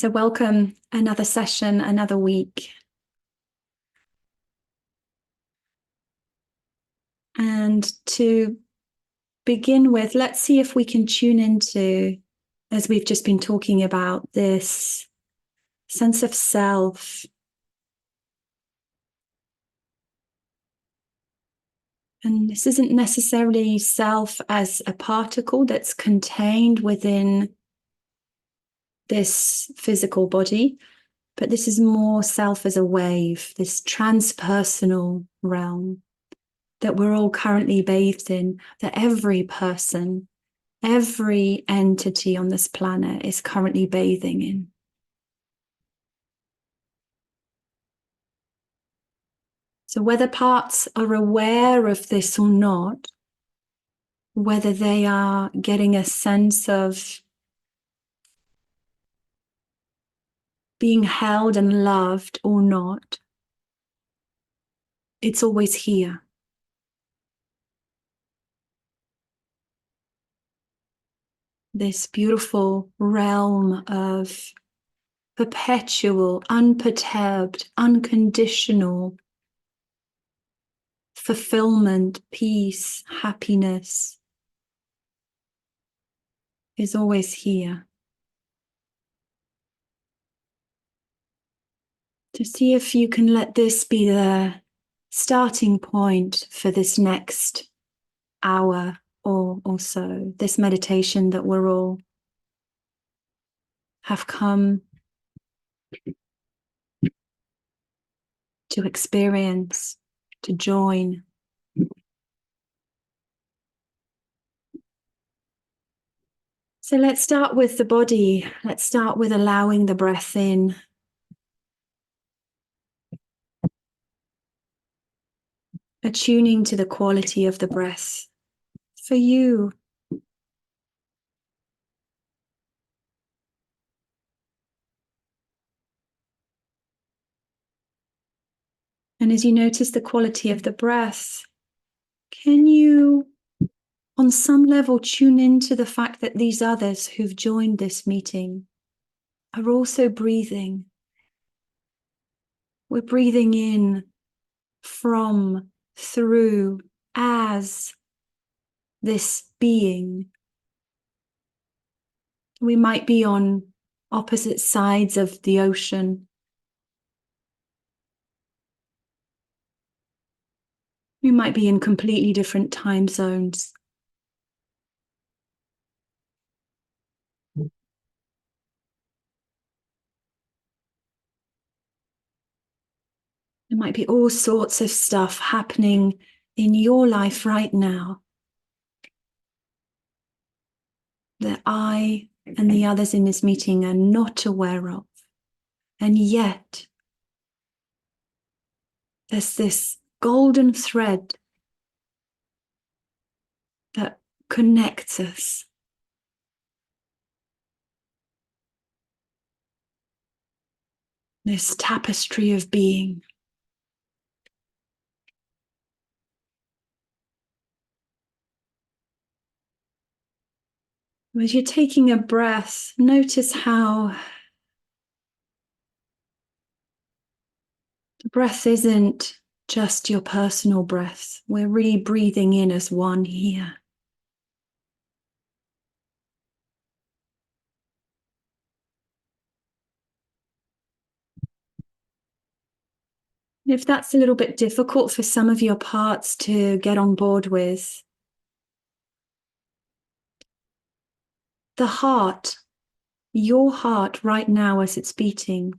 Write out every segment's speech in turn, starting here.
So welcome, another session, another week. And to begin with, let's see if we can tune into, as we've just been talking about, this sense of self. And this isn't necessarily self as a particle that's contained within this physical body, but this is more self as a wave, this transpersonal realm that we're all currently bathed in, that every person, every entity on this planet is currently bathing in. So whether parts are aware of this or not, whether they are getting a sense of being held and loved or not, it's always here. This beautiful realm of perpetual, unperturbed, unconditional fulfillment, peace, happiness is always here. To see if you can let this be the starting point for this next hour or so, this meditation that we're all have come to experience, to join. So let's start with the body. Let's start with allowing the breath in. Attuning to the quality of the breath for you. And as you notice the quality of the breath, can you, on some level, tune into the fact that these others who've joined this meeting are also breathing? We're breathing in from, through, as this being. We might be on opposite sides of the ocean. We might be in completely different time zones. There might be all sorts of stuff happening in your life right now that I and the others in this meeting are not aware of. And yet, there's this golden thread that connects us. This tapestry of being. As you're taking a breath, notice how the breath isn't just your personal breath. We're really breathing in as one here. If that's a little bit difficult for some of your parts to get on board with, the heart, your heart right now as it's beating,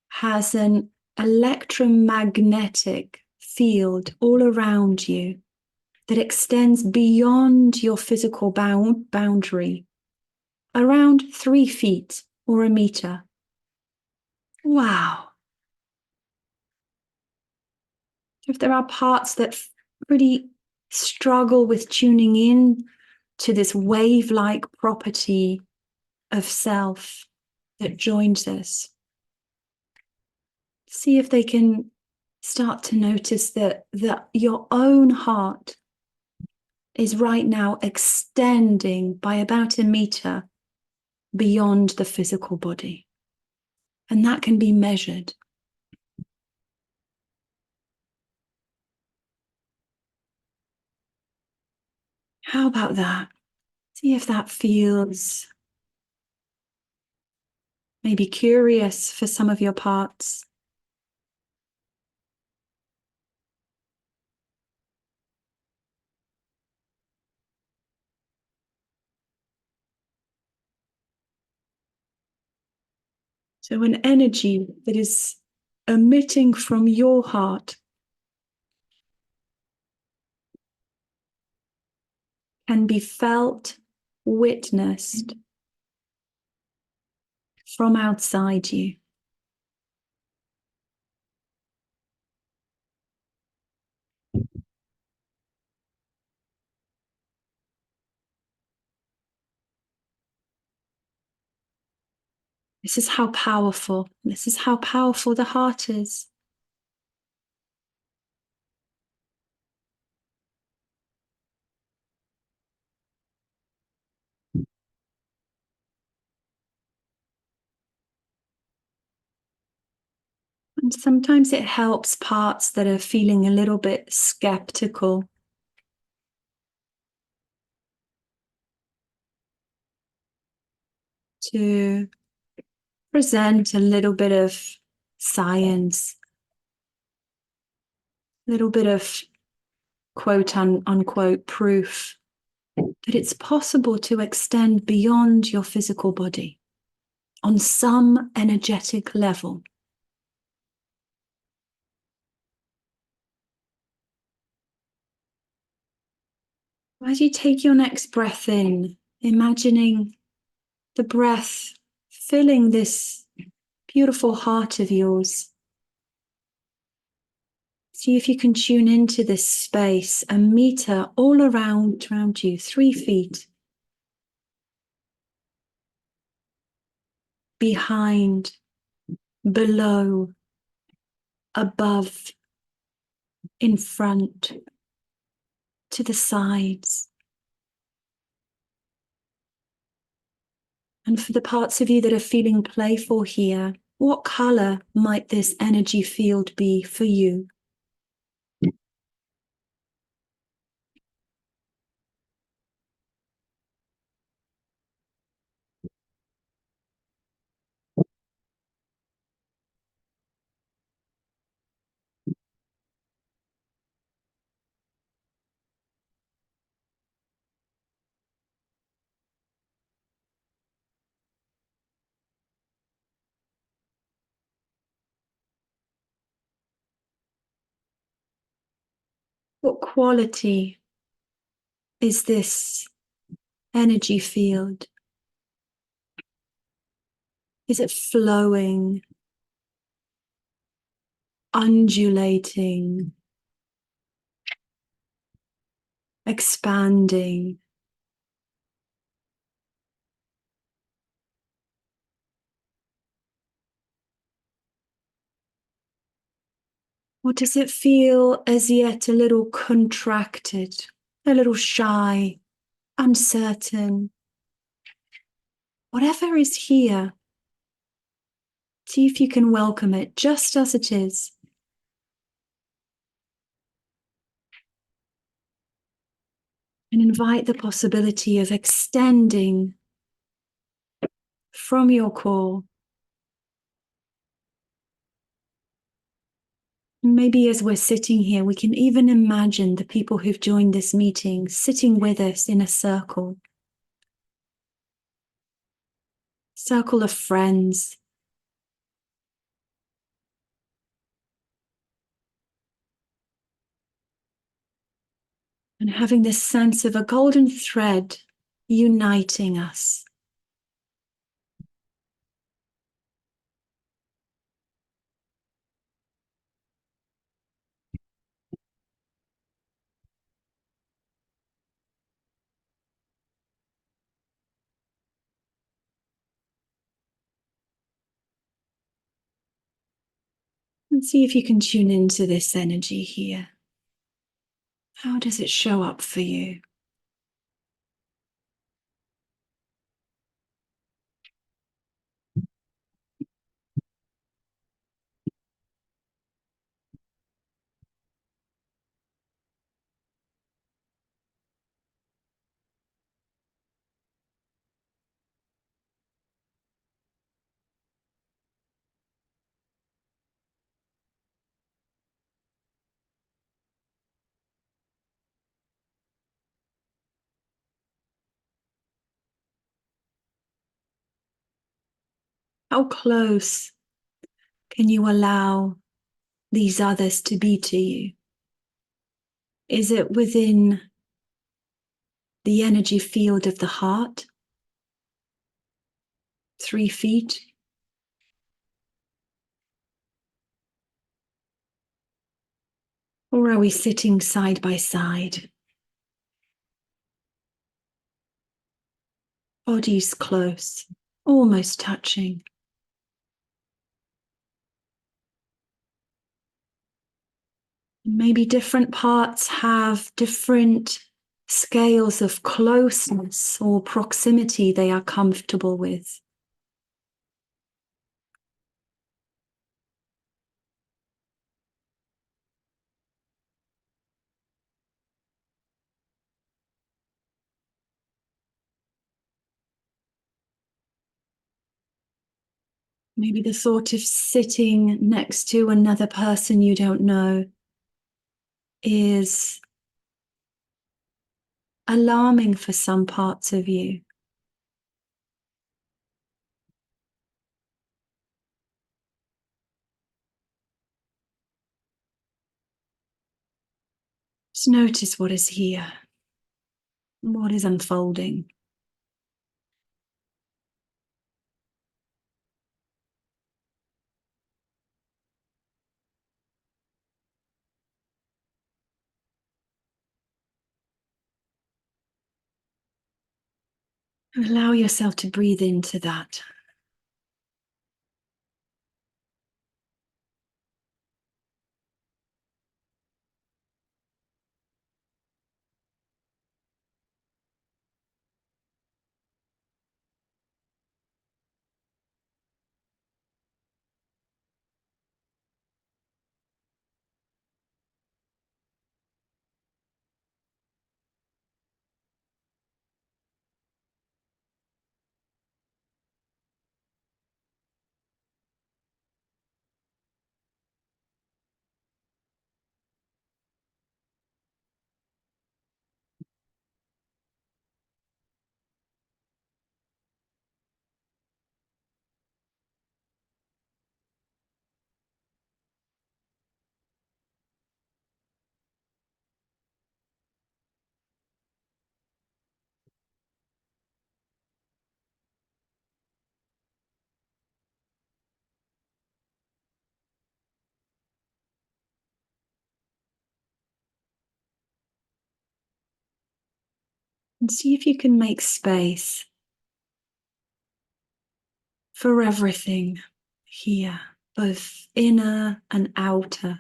has an electromagnetic field all around you that extends beyond your physical boundary, around 3 feet or a meter. Wow. If there are parts that really struggle with tuning in to this wave-like property of self that joins us, see if they can start to notice that your own heart is right now extending by about a meter beyond the physical body. And that can be measured. How about that? See if that feels maybe curious for some of your parts. So an energy that is emitting from your heart can be felt, witnessed from outside you. This is how powerful the heart is. And sometimes it helps parts that are feeling a little bit skeptical to present a little bit of science, a little bit of quote unquote proof that it's possible to extend beyond your physical body on some energetic level. As you take your next breath in, imagining the breath filling this beautiful heart of yours. See if you can tune into this space, a meter all around you, 3 feet. Behind, below, above, in front, to the sides. And for the parts of you that are feeling playful here, what color might this energy field be for you? What quality is this energy field? Is it flowing, undulating, expanding? Or does it feel as yet a little contracted, a little shy, uncertain? Whatever is here, see if you can welcome it just as it is. And invite the possibility of extending from your core. And maybe as we're sitting here, we can even imagine the people who've joined this meeting sitting with us in a circle. Circle of friends. And having this sense of a golden thread uniting us. And see if you can tune into this energy here. How does it show up for you? How close can you allow these others to be to you? Is it within the energy field of the heart? 3 feet? Or are we sitting side by side? Bodies close, almost touching. Maybe different parts have different scales of closeness or proximity they are comfortable with. Maybe the thought of sitting next to another person you don't know is alarming for some parts of you. Just notice what is here, what is unfolding. Allow yourself to breathe into that. And see if you can make space for everything here, both inner and outer.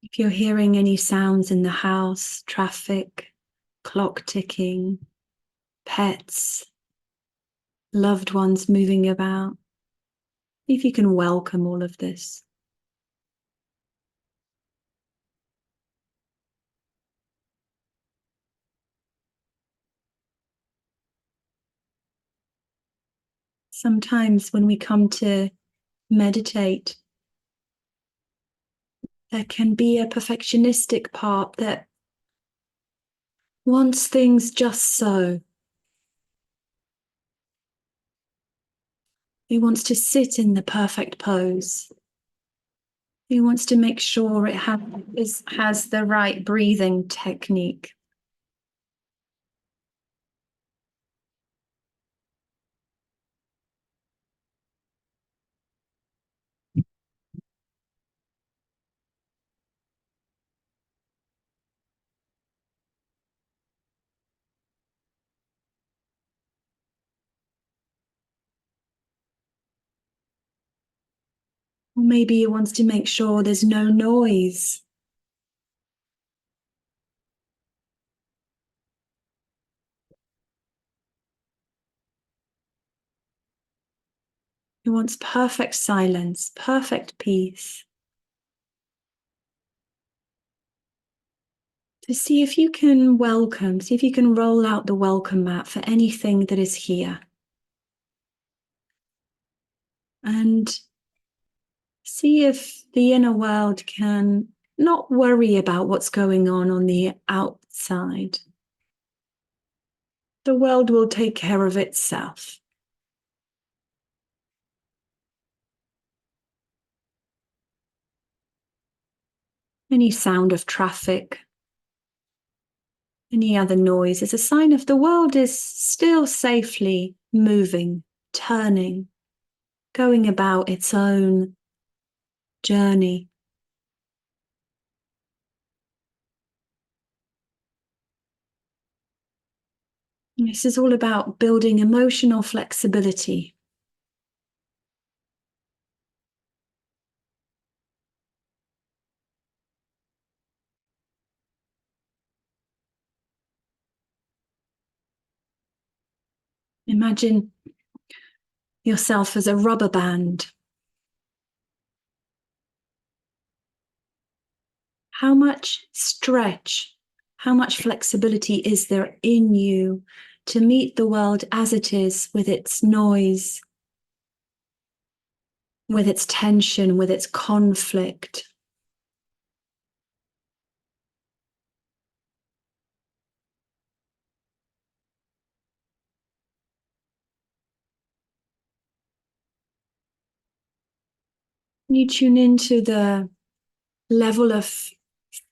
If you're hearing any sounds in the house, traffic, clock ticking, pets, loved ones moving about, if you can welcome all of this. Sometimes when we come to meditate, there can be a perfectionistic part that wants things just so. He wants to sit in the perfect pose. He wants to make sure it has the right breathing technique. Or maybe he wants to make sure there's no noise. He wants perfect silence, perfect peace. To see if you can welcome, see if you can roll out the welcome mat for anything that is here. And see if the inner world can not worry about what's going on the outside, The world will take care of itself. Any sound of traffic, any other noise is a sign of the world is still safely moving, turning, going about its own journey. This is all about building emotional flexibility. Imagine yourself as a rubber band. How much stretch, how much flexibility is there in you to meet the world as it is, with its noise, with its tension, with its conflict? You tune into the level of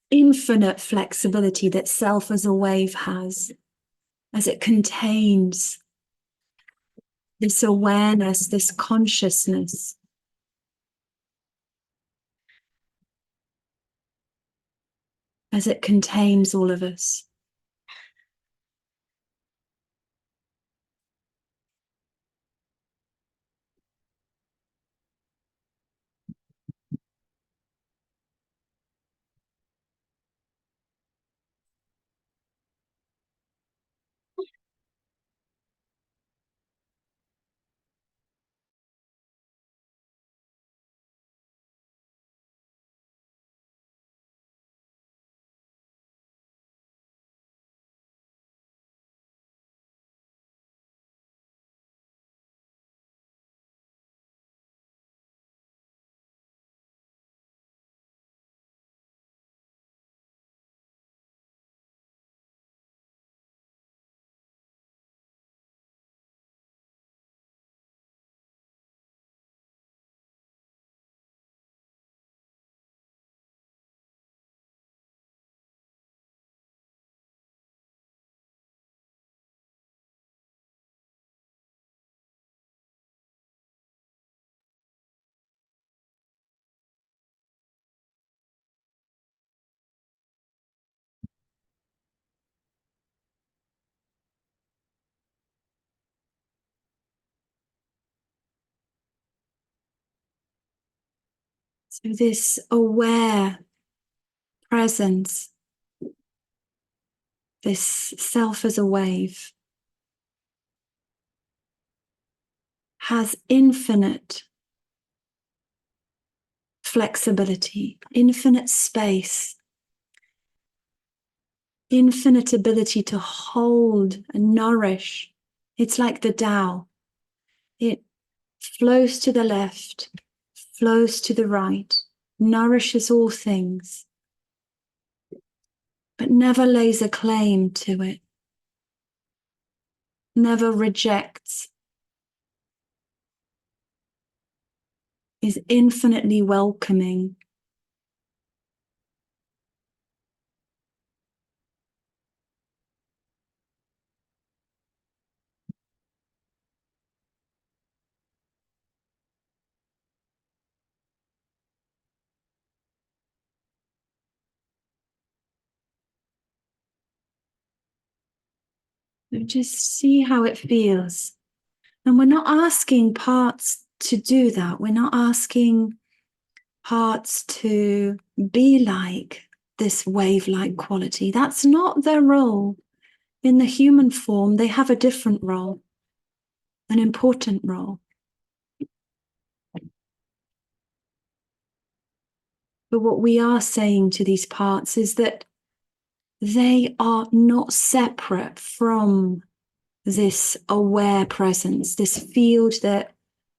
infinite flexibility that self as a wave has, as it contains this awareness, this consciousness. As it contains all of us. So this aware presence, this self as a wave, has infinite flexibility, infinite space, infinite ability to hold and nourish. It's like the Tao. It flows to the left, flows to the right, nourishes all things, but never lays a claim to it, never rejects, is infinitely welcoming. So just see how it feels. And we're not asking parts to do that. We're not asking parts to be like this wave-like quality. That's not their role. In the human form, they have a different role, an important role. But what we are saying to these parts is that they are not separate from this aware presence, this field that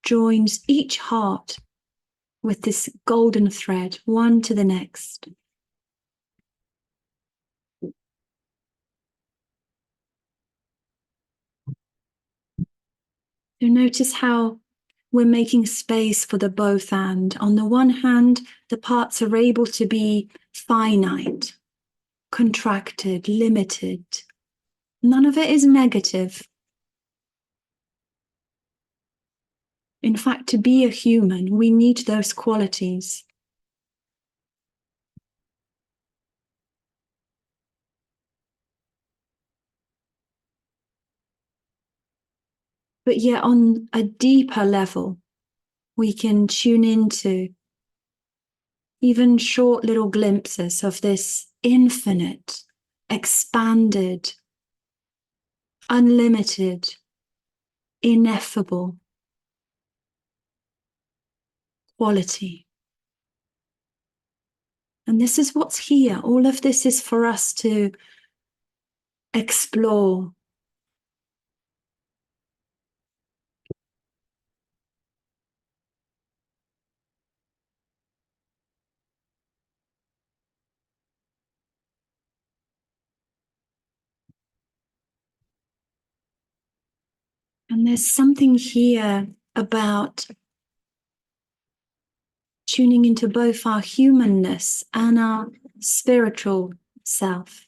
joins each heart with this golden thread, one to the next. You notice how we're making space for the both and. On the one hand, the parts are able to be finite, contracted, limited. None of it is negative. In fact, to be a human, we need those qualities. But yet, on a deeper level, we can tune into even short little glimpses of this infinite, expanded, unlimited, ineffable quality. And this is what's here. All of this is for us to explore. And there's something here about tuning into both our humanness and our spiritual self.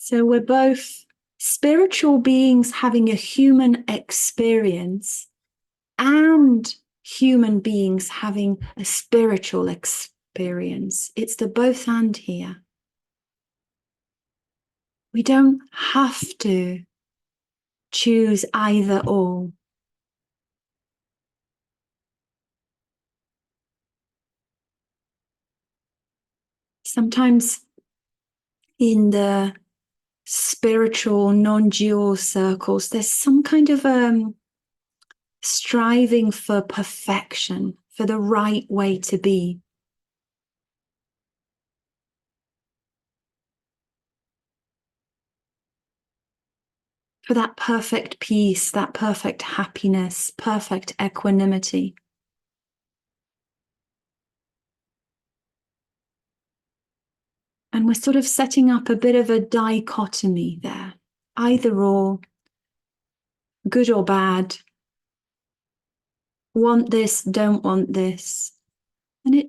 So we're both spiritual beings having a human experience and human beings having a spiritual experience. It's the both and here. We don't have to choose either or. Sometimes in the spiritual non-dual circles, there's some kind of striving for perfection, for the right way to be. For that perfect peace, that perfect happiness, perfect equanimity. And we're sort of setting up a bit of a dichotomy there, either or, good or bad, want this, don't want this. And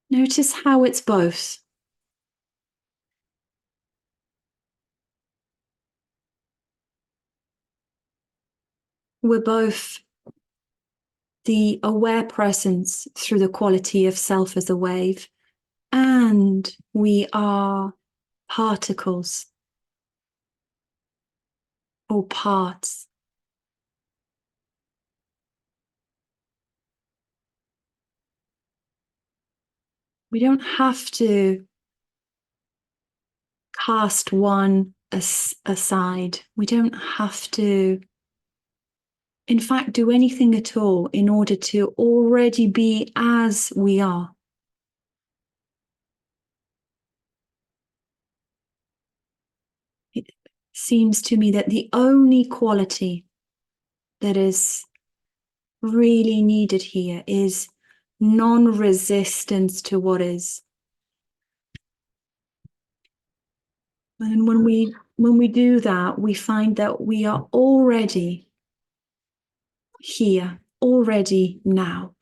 notice how it's both. We're both the aware presence through the quality of self as a wave, and we are particles or parts. We don't have to cast one aside. We don't have to, in fact, do anything at all in order to already be as we are. It seems to me that the only quality that is really needed here is non-resistance to what is. And when we do that, we find that we are already here, already now.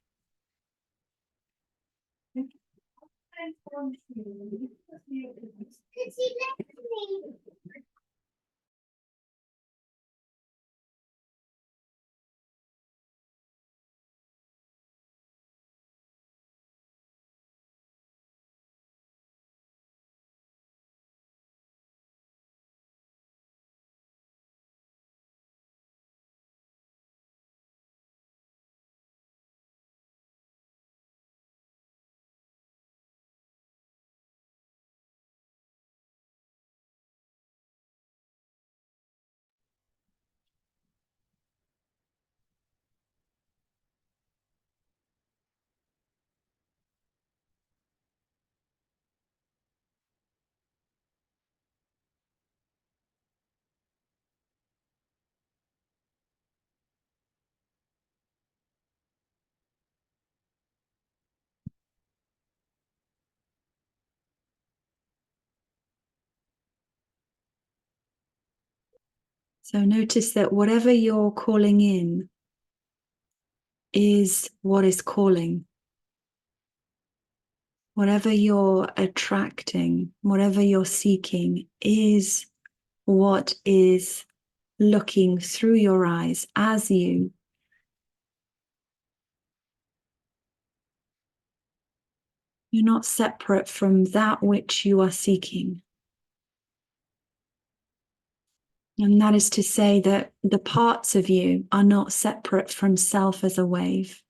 So notice that whatever you're calling in is what is calling. Whatever you're attracting, whatever you're seeking is what is looking through your eyes as you. You're not separate from that which you are seeking. And that is to say that the parts of you are not separate from self as a wave.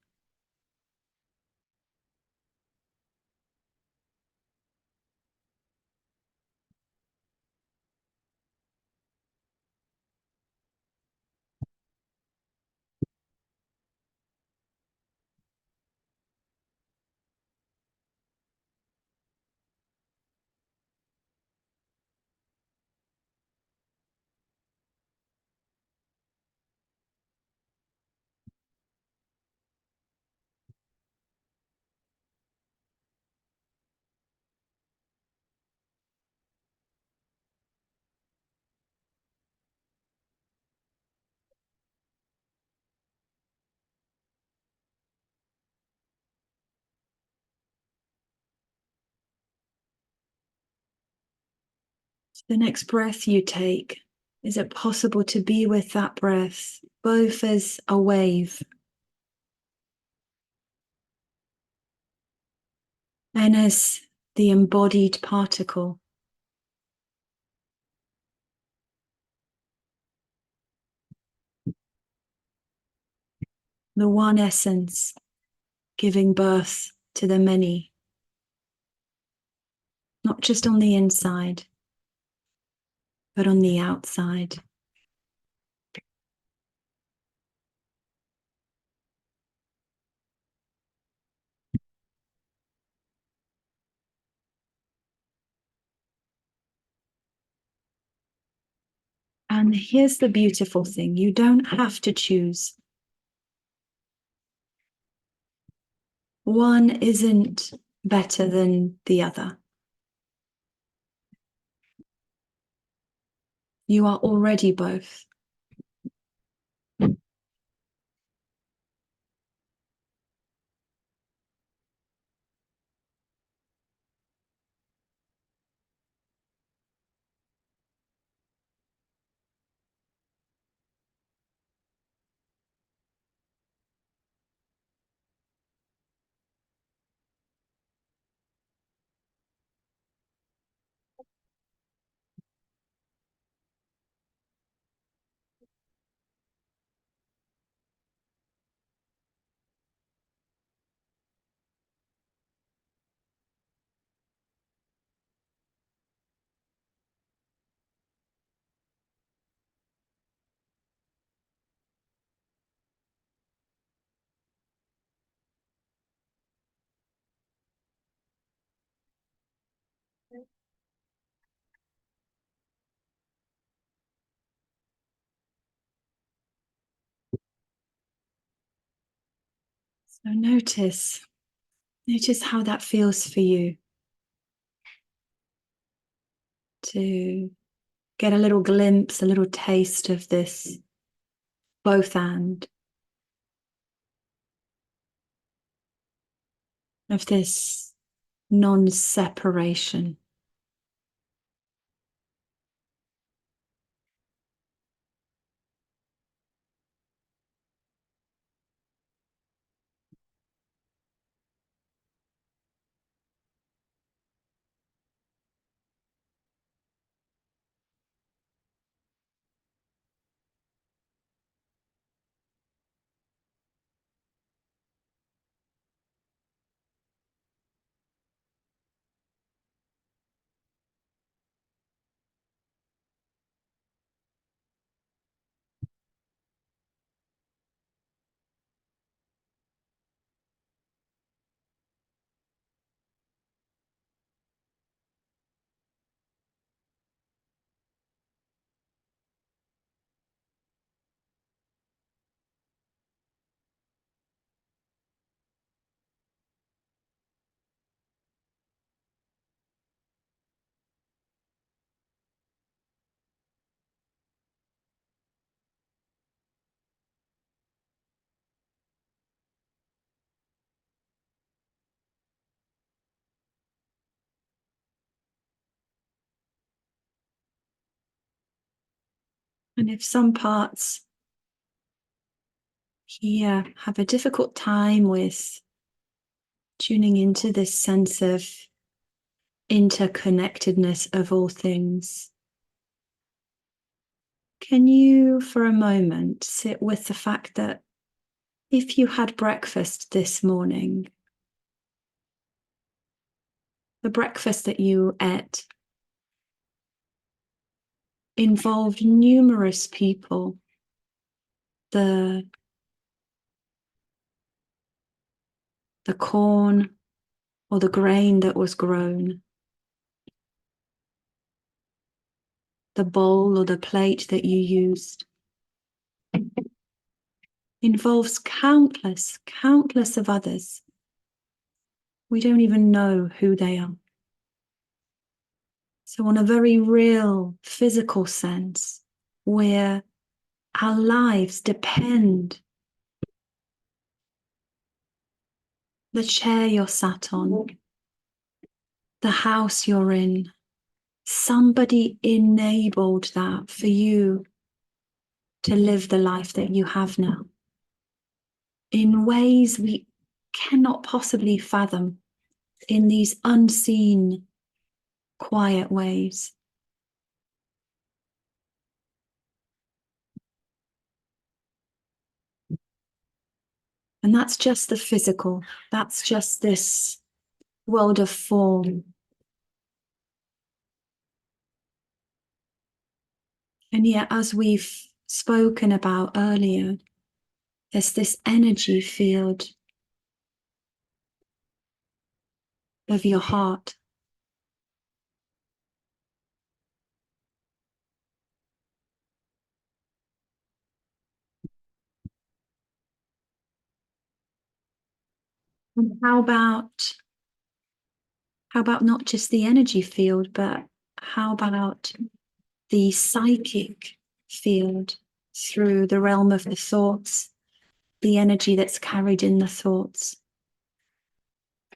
The next breath you take, is it possible to be with that breath both as a wave and as the embodied particle? The one essence giving birth to the many, not just on the inside, but on the outside. And here's the beautiful thing, you don't have to choose. One isn't better than the other. You are already both. So notice how that feels for you to get a little glimpse, a little taste of this both and, of this non-separation. And if some parts here have a difficult time with tuning into this sense of interconnectedness of all things, can you for a moment sit with the fact that if you had breakfast this morning, the breakfast that you ate involved numerous people, the corn or the grain that was grown, the bowl or the plate that you used, involves countless of others. We don't even know who they are. So on a very real physical sense, where our lives depend, the chair you're sat on, the house you're in, somebody enabled that for you to live the life that you have now in ways we cannot possibly fathom, in these unseen, quiet ways. And that's just the physical, that's just this world of form. And yet, as we've spoken about earlier, there's this energy field of your heart. And how about not just the energy field, but how about the psychic field through the realm of the thoughts, the energy that's carried in the thoughts?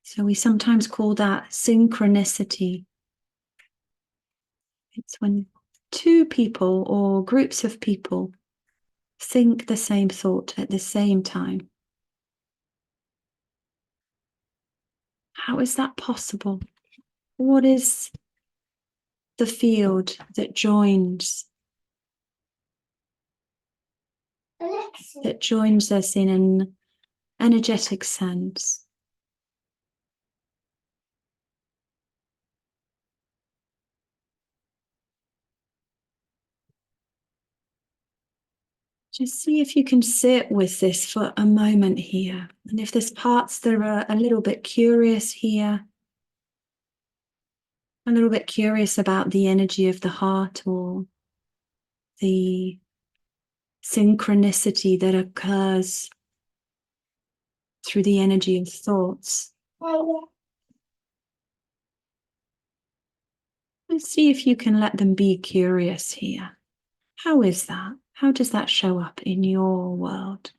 So we sometimes call that synchronicity. It's when two people or groups of people think the same thought at the same time. How is that possible? What is the field that joins us in an energetic sense? Just see if you can sit with this for a moment here. And if there's parts that are a little bit curious here, a little bit curious about the energy of the heart or the synchronicity that occurs through the energy of thoughts, let's see if you can let them be curious here. How is that? How does that show up in your world?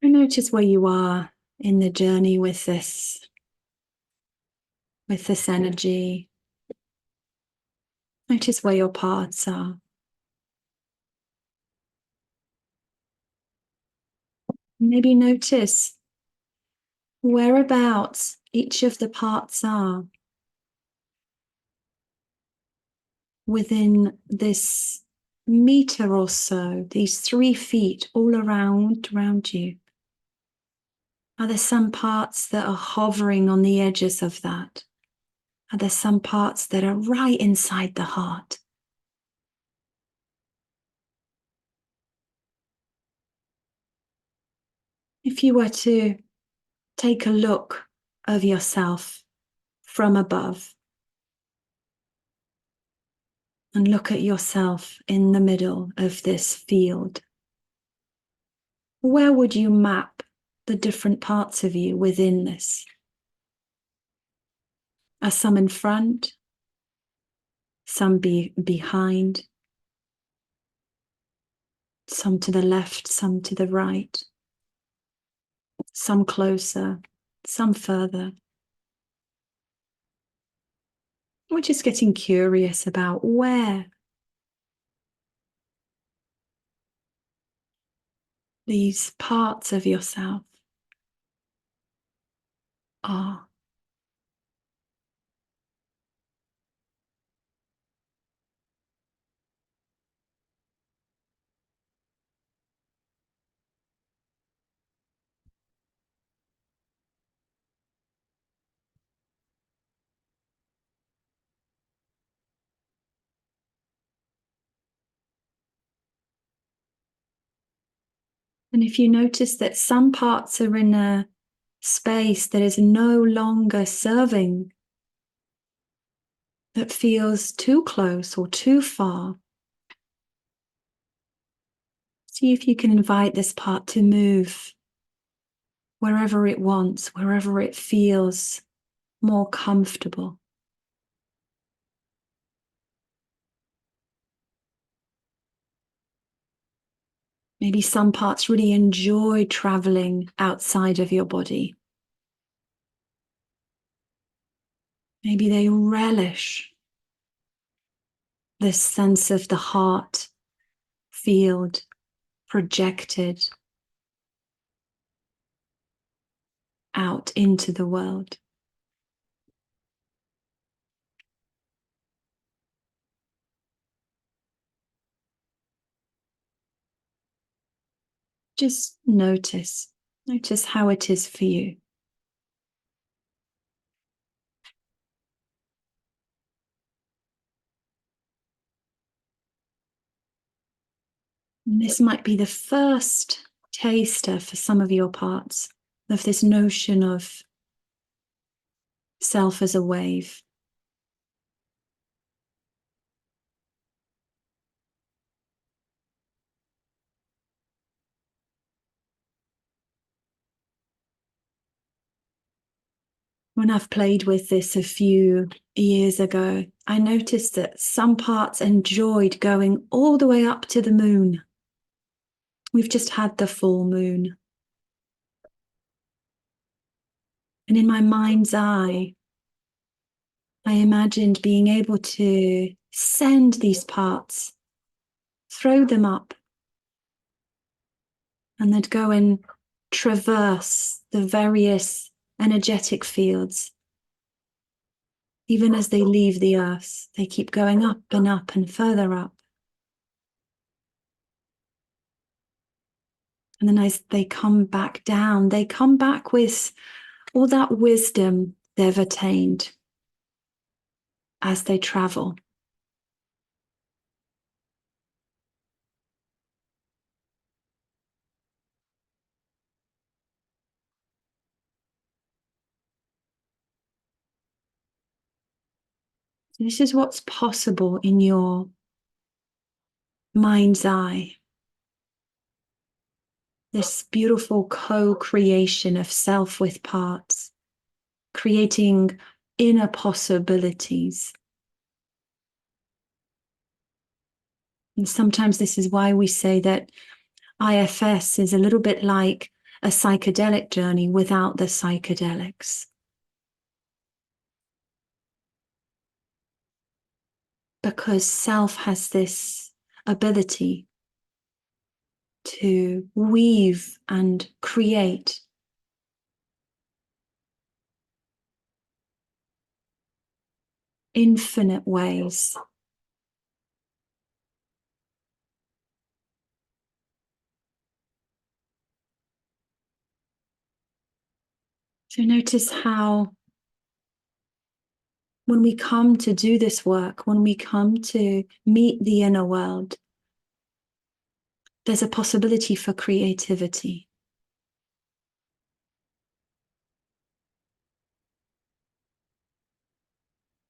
And notice where you are in the journey with this energy. Notice where your paths are. Maybe notice whereabouts each of the parts are within this meter or so, these 3 feet all around you. Are there some parts that are hovering on the edges of that? Are there some parts that are right inside the heart? If you were to take a look of yourself from above and look at yourself in the middle of this field, where would you map the different parts of you within this? Are some in front? Some behind? Some to the left, some to the right? Some closer, some further? We're just getting curious about where these parts of yourself are. And if you notice that some parts are in a space that is no longer serving, that feels too close or too far, see if you can invite this part to move wherever it wants, wherever it feels more comfortable. Maybe some parts really enjoy traveling outside of your body. Maybe they relish this sense of the heart field projected out into the world. Just notice how it is for you. And this might be the first taster for some of your parts of this notion of self as a wave. When I've played with this a few years ago, I noticed that some parts enjoyed going all the way up to the moon. We've just had the full moon. And in my mind's eye, I imagined being able to send these parts, throw them up, and then go and traverse the various energetic fields. Even as they leave the earth, they keep going up and further up. And then as they come back down, they come back with all that wisdom they've attained as they travel. So this is what's possible in your mind's eye. This beautiful co-creation of self with parts, creating inner possibilities. And sometimes this is why we say that IFS is a little bit like a psychedelic journey without the psychedelics. Because self has this ability to weave and create infinite ways. So notice how when we come to do this work, when we come to meet the inner world, there's a possibility for creativity.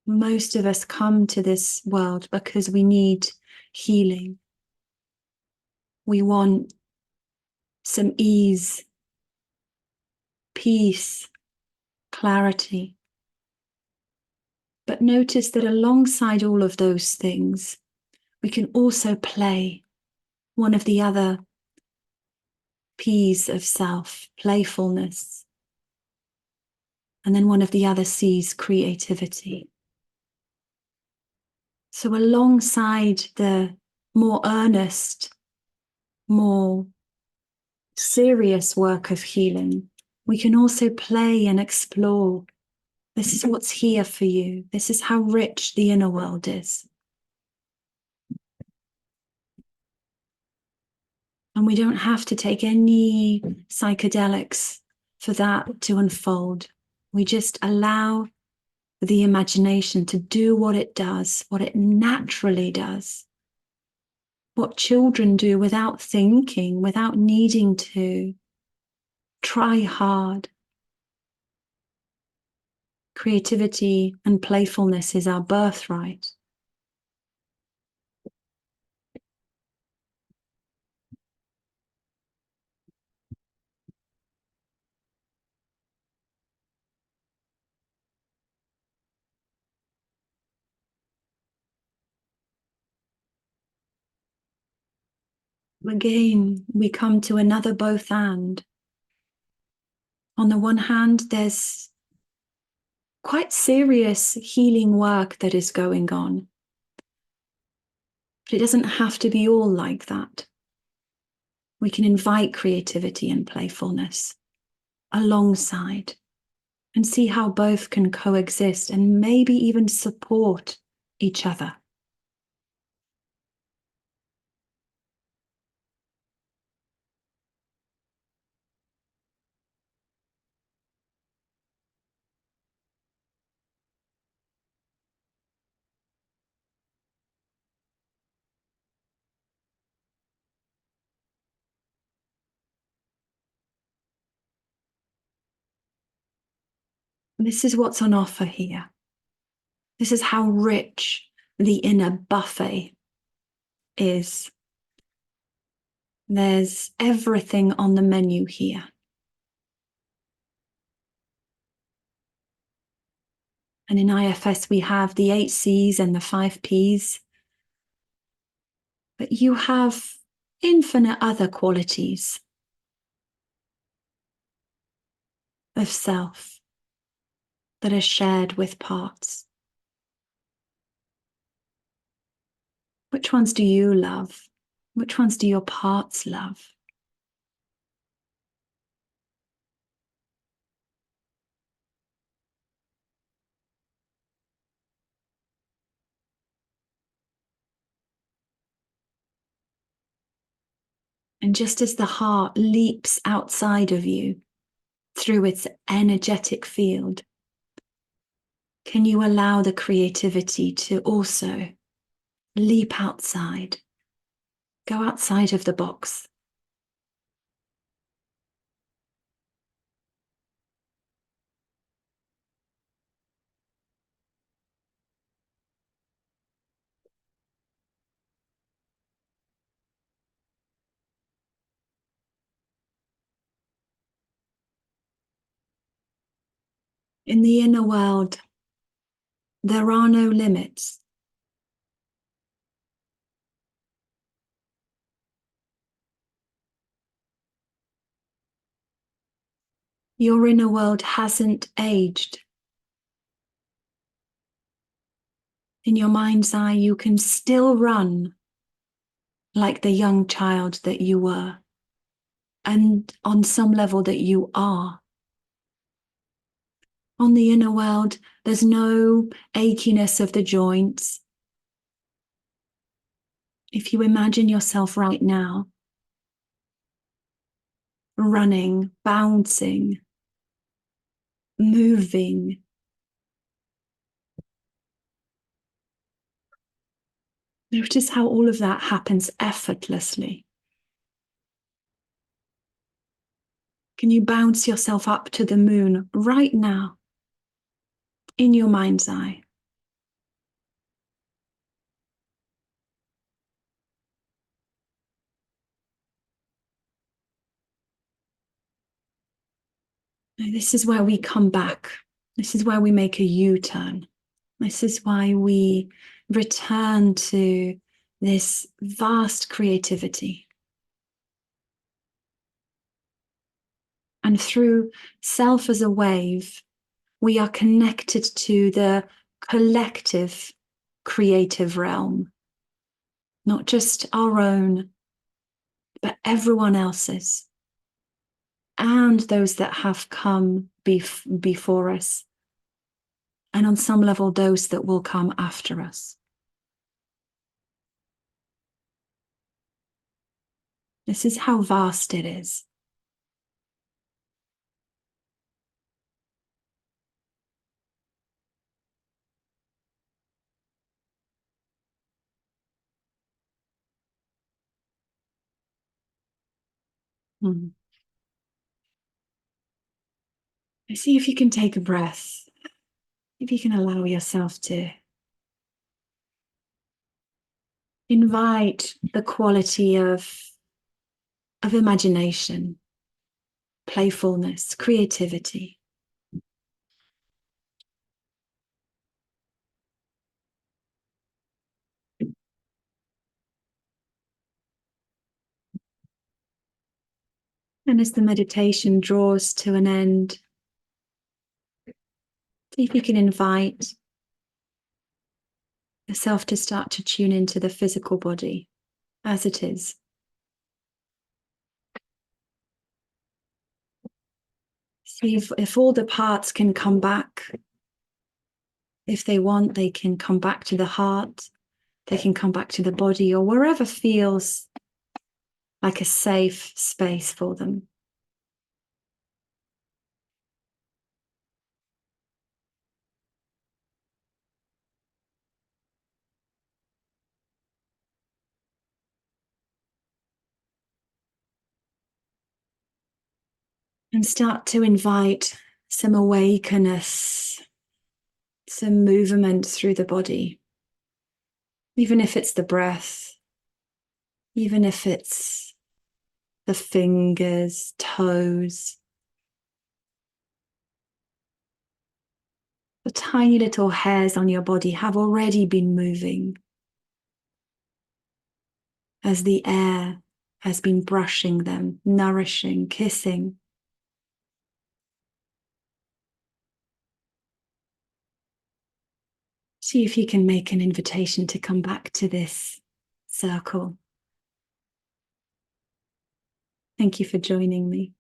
Most of us come to this world because we need healing. We want some ease, peace, clarity. But notice that alongside all of those things, we can also play one of the other P's of self, playfulness. And then one of the other C's, creativity. So alongside the more earnest, more serious work of healing, we can also play and explore. This is what's here for you. This is how rich the inner world is. And we don't have to take any psychedelics for that to unfold. We just allow the imagination to do what it does, what it naturally does. What children do without thinking, without needing to try hard. Creativity and playfulness is our birthright. Again, we come to another both and. On the one hand, there's quite serious healing work that is going on. But it doesn't have to be all like that. We can invite creativity and playfulness alongside and see how both can coexist and maybe even support each other. This is what's on offer here. This is how rich the inner buffet is. There's everything on the menu here. And in IFS, we have the 8 C's and the 5 P's. But you have infinite other qualities of self that are shared with parts. Which ones do you love? Which ones do your parts love? And just as the heart leaps outside of you through its energetic field, can you allow the creativity to also leap outside, go outside of the box? In the inner world, there are no limits. Your inner world hasn't aged. In your mind's eye, you can still run like the young child that you were, and on some level that you are. On the inner world, there's no achiness of the joints. If you imagine yourself right now, running, bouncing, moving, notice how all of that happens effortlessly. Can you bounce yourself up to the moon right now in your mind's eye? Now, this is where we come back. This is where we make a U-turn. This is why we return to this vast creativity. And through self as a wave, we are connected to the collective creative realm, not just our own, but everyone else's, and those that have come before us, and on some level, those that will come after us. This is how vast it is. See if you can take a breath. If you can allow yourself to invite the quality of imagination, playfulness, creativity. And as the meditation draws to an end, see if you can invite yourself to start to tune into the physical body as it is. See if all the parts can come back. If they want, they can come back to the heart. They can come back to the body, or wherever feels like a safe space for them. And start to invite some awakeness, some movement through the body. Even if it's the breath, even if it's the fingers, toes, the tiny little hairs on your body have already been moving as the air has been brushing them, nourishing, kissing. See if you can make an invitation to come back to this circle. Thank you for joining me.